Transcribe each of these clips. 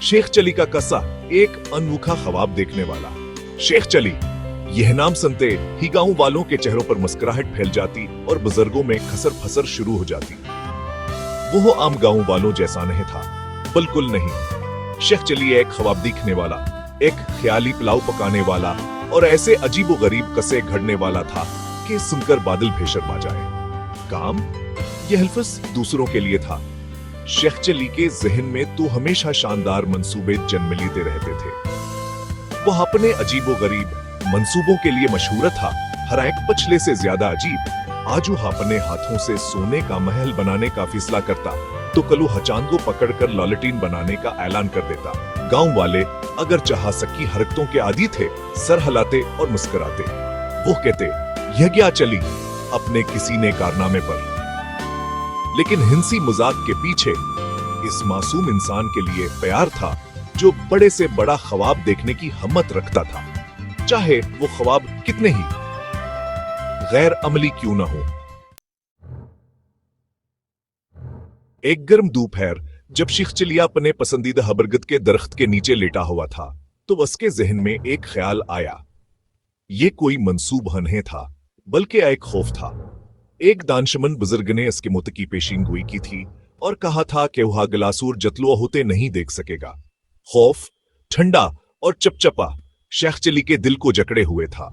शेख चली का कस्सा, एक अनोखा ख्वाब देखने वाला। शेख चली, यह नाम सुनते ही गांव वालों के चेहरों पर मुस्कुराहट फैल जाती और बुजुर्गों में खसर फसर शुरू हो जाती। वो आम गांव वालों जैसा नहीं था, बिल्कुल नहीं। शेख चली एक ख्वाब देखने वाला, एक ख्याली पुलाव पकाने वाला और ऐसे अजीबो गरीब कसे घड़ने वाला था कि सुनकर बादल बेशर्मा जाए। काम यह हल्फस दूसरों के लिए था। शेख चली के जहन में तो हमेशा शानदार मंसूबे जन्म लेते रहते थे। वह अपने अजीबो गरीब मंसूबों के लिए मशहूर था। हर एक पिछले से ज्यादा अजीब। आज वो अपने हाथों से सोने का महल बनाने का फैसला करता तो कलू हचांद को पकड़कर लॉलेटीन बनाने का ऐलान कर देता। गांव वाले अगर चाह सकी हरकतों के आदी थे, सर हिलाते और मुस्कुराते। वो कहते, यह क्या चली अपने किसी ने कारनामे पर। लेकिन हिंसी मजाक के पीछे इस मासूम इंसान के लिए प्यार था जो बड़े से बड़ा ख्वाब देखने की हिम्मत रखता था, चाहे वो ख्वाब कितने ही गैर अमली क्यों न हो। एक गर्म दोपहर जब शेख चलिया अपने पसंदीदा हबरगद के दरख्त के नीचे लेटा हुआ था तो उसके जहन में एक ख्याल आया। ये कोई मंसूब नहीं था, बल्कि एक खौफ था। एक दानशमंद बुजुर्ग ने इसके मुतकी पेशीन गोई की थी और कहा था कि वह गलासूर जतलुआ होते नहीं देख सकेगा। खौफ ठंडा और चपचपा शेख चली के दिल को जकड़े हुए था।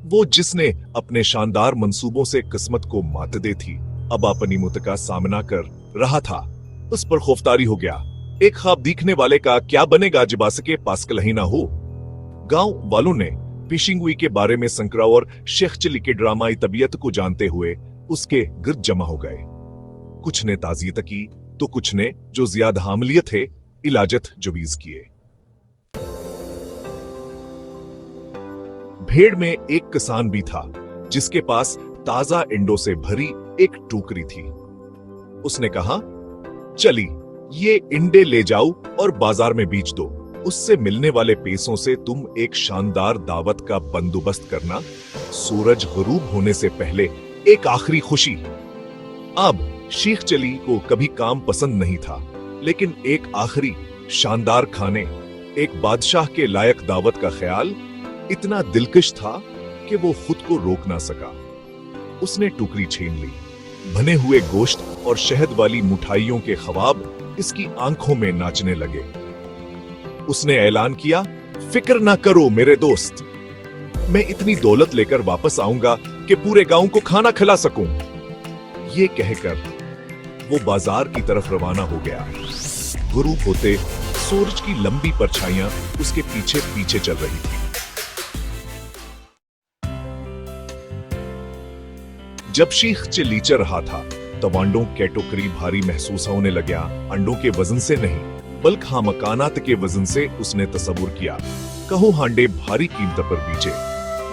वो जिसने अपने शानदार मंसूबों से किस्मत को मात दे थी, अब अपनी मुत का सामना कर रहा था। उस पर खौफतारी हो गया। एक ख्वाब देखने वाले का क्या बनेगा जब आ सके पास कलही ना हो। गांव वालों ने पेशिंगुई के बारे में संकरा और शेख चली के ड्रामाई तबीयत को जानते हुए उसके गिर्द जमा हो गए। कुछ ने ताजियत की तो कुछ ने, जो ज्यादा हामलियत थे, इलाजत जवीज किए। भेड़ में एक किसान भी था जिसके पास ताजा इंडों से भरी एक टोकरी थी। उसने कहा, चली ये इंडे ले जाओ और बाजार में बेच दो। उससे मिलने वाले पैसों से तुम एक शानदार दावत का बंदोबस्त करना। सूरज गुरूब होने से पहले एक आखिरी खुशी। अब शेख चली को कभी काम पसंद नहीं था, लेकिन एक आखिरी शानदार खाने, एक बादशाह के लायक दावत का ख्याल इतना दिलकश था कि वो खुद को रोक ना सका। उसने टोकरी छीन ली। बने हुए गोश्त और शहद वाली मिठाइयों के ख्वाब इसकी आंखों में नाचने लगे। उसने ऐलान किया, फिक्र ना करो मेरे दोस्त, मैं इतनी दौलत लेकर वापस आऊंगा कि पूरे गांव को खाना खिला सकूं। ये कहकर वो बाजार की तरफ रवाना हो गया। गुरूब होते सूरज की लंबी परछाइयां उसके पीछे पीछे चल रही थी। जब शेख चलीच रहा था तो अंडों के टोकरी भारी महसूस होने लगा। अंडों के वजन से नहीं, बल्कि मकानात के वजन से उसने तस्वुर किया। कहो हांडे भारी कीमत पर बीचे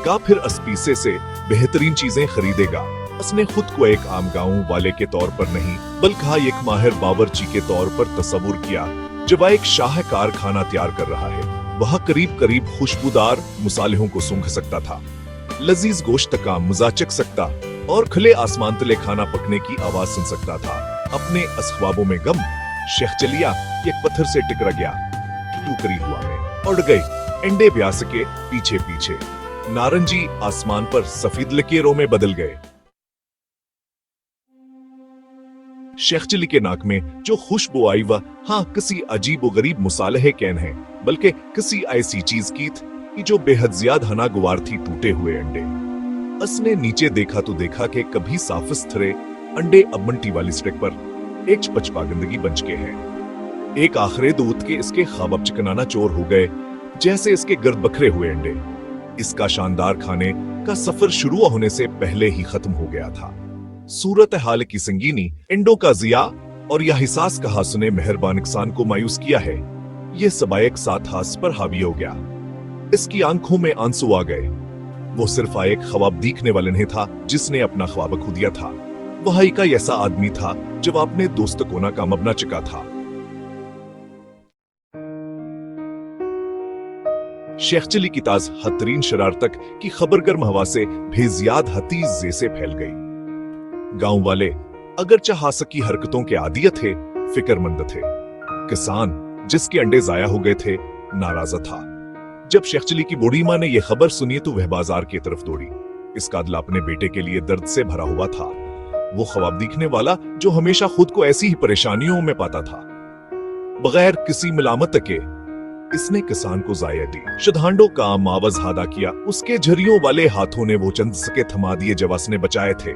का, फिर अस्पीसे से बेहतरीन चीजें खरीदेगा। उसने खुद को एक आम गांव वाले के तौर पर नहीं, बल्कि एक माहिर बावर्ची के तौर पर तस्वुर किया जब वह एक शाहकार खाना तैयार कर रहा है। वह करीब करीब खुशबूदार मुसालिहों को सूंघ सकता था, लजीज गोश्त का मजा चख सकता और खुले आसमान तले खाना पकने की आवाज सुन सकता था। अपने ख्वाबों में गम शेख चलिया एक पत्थर से टकरा गया। टोकरी हुआ में उड़ गई। अंडे ब्यास के पीछे पीछे नारंगी आसमान पर सफेद लकीरों में बदल गए। शेख चली के नाक में जो खुशबू आई वह किसी अजीब व गरीब मुसालहे कैन है, बल्कि किसी ऐसी चीज की थी जो बेहद ज्यादा हनागवार थी। टूटे हुए अंडे। उसने नीचे देखा तो देखा कि कभी साफ सुथरे अंडे अब मंटी वाली स्टिक पर एक चपचपा गंदगी बन चुके हैं। एक आखिरी दूध के इसके ख्वाब अब चिकनाना चोर हो गए, जैसे इसके गिर्द बखरे हुए अंडे। इसका शानदार खाने का सफर शुरू होने से पहले ही खत्म हो गया था। सूरत हाल की संगीनी, इंडों का जिया और यह एहसास का हासने मेहरबान इंसान को मायूस किया है। यह सब एक साथ हास पर हावी हो गया। इसकी आंखों में आंसू आ गए। वो सिर्फ एक ख्वाब देखने वाले नहीं था जिसने अपना ख्वाब खो दिया था। वह एक ऐसा आदमी था जब अपने दोस्त को नाकाम न चुका था। शेख चली की ताज हतरीन शरार तक की खबर गर्म हवा से भेजियाद हतीज जैसे फैल गई। गांव वाले अगर चाह सकी हरकतों के आदिय थे, फिक्रमंद थे। किसान जिसके अंडे जाया हो गए थे, नाराजा था। जब शेख चली की बूढ़ी माँ ने यह खबर सुनी तो वह बाजार की तरफ दौड़ी। इसका दिल अपने बेटे के लिए दर्द से भरा हुआ था। वो ख्वाब देखने वाला जो हमेशा खुद को ऐसी ही परेशानियों में पाता था। बगैर किसी मलामत के इसने किसान को जाया दी। शधांडो का मावज अदा किया। उसके झरियों वाले हाथों ने वो चंद सके थमा दिए जो उसने बचाए थे।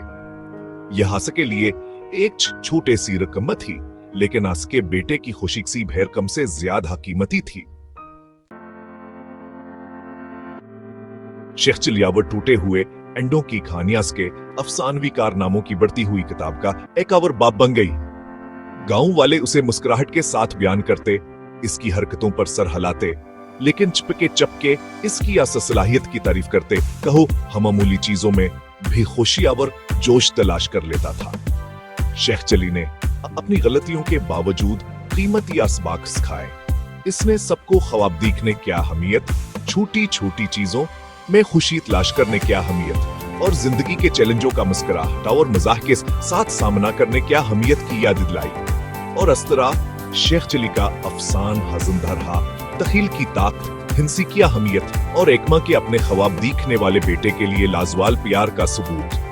यह आस के लिए एक छोटे सी रकम थी, लेकिन आस के बेटे की खुशी सी भैर कम से ज्यादा कीमती थी। शेख चिलियावर टूटे हुए अंडों की कहानियां के अफसानवी कारनामों की बढ़ती हुई किताब का एक और बाब बन गई। गांव वाले उसे मुस्कुराहट के साथ बयान करते, इसकी हरकतों पर सर हिलाते, लेकिन चपके चपके इसकी असलाहियत की तारीफ करते। कहो हम मामूली चीजों में भी खुशी और जोश तलाश कर लेता था। शेख चली ने अपनी गलतियों के बावजूद कीमती असबाक सिखाए। इसने सबको ख्वाब देखने क्या अहमियत, छोटी छोटी चीजों में खुशी तलाश करने क्या अहमियत और जिंदगी के चैलेंजों का मुस्कुराहट और मजाक के साथ सामना करने क्या अहमियत की याद दिलाई। और इस तरह शेख चली का अफसान हजम रहा। तखील की ताकत, हिंसी की अहमियत और एकमा के अपने ख्वाब देखने वाले बेटे के लिए लाजवाल प्यार का सबूत।